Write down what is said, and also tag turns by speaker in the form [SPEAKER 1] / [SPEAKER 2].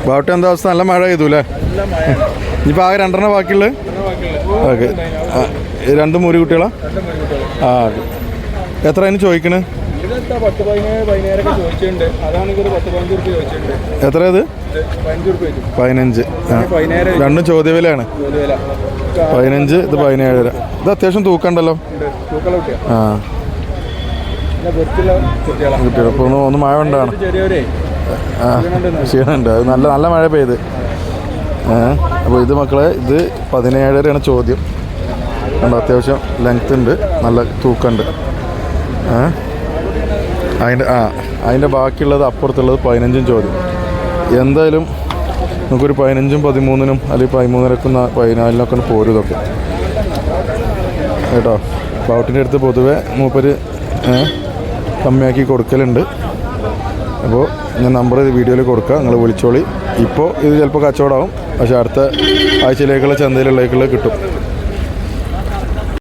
[SPEAKER 1] ബാവട്ടെ എന്താ അവസ്ഥ? നല്ല മഴ പെയ്തു അല്ലേ? ഇനിയിപ്പോൾ ആകെ 2 ബാക്കിയുള്ളത്. ഓക്കെ, 2 മൂരി കുട്ടികളാ? ആ, എത്ര അതിന് ചോദിക്കണ്? എത്ര ഇത്? 15. രണ്ടും ചോദ്യവിലയാണ്. 15, ഇത് 17. ഇത് അത്യാവശ്യം തൂക്കണ്ടല്ലോ. ആ, കുട്ടികൾ ഇപ്പോൾ ഒന്ന് മഴ ഉണ്ടാണ്. ആ, ക്ഷീണമുണ്ട്. അത് നല്ല നല്ല മഴ പെയ്ത്. അപ്പോൾ ഇത് മക്കളെ, ഇത് 17 ചോദ്യം. കണ്ടോ, അത്യാവശ്യം ലെങ്ത് ഉണ്ട്, നല്ല തൂക്കമുണ്ട്. അതിൻ്റെ ബാക്കിയുള്ളത് അപ്പുറത്തുള്ളത് 15 ചോദ്യം. എന്തായാലും നമുക്കൊരു 15, 13 അല്ലെങ്കിൽ 13 14 പോരും ഇതൊക്കെ കേട്ടോ. ബാവട്ടിൻ്റെ അടുത്ത് പൊതുവെ മൂപ്പര് കമ്മിയാക്കി കൊടുക്കലുണ്ട്. അപ്പോൾ ഞാൻ നമ്പർ വീഡിയോയിൽ കൊടുക്കാം, നിങ്ങൾ വിളിച്ചോളി. ഇപ്പോൾ ഇത് ചിലപ്പോൾ കച്ചവടമാവും, പക്ഷേ അടുത്ത ആഴ്ചയിലേക്കുള്ള ചന്തയിലുള്ളേക്കുള്ള കിട്ടും.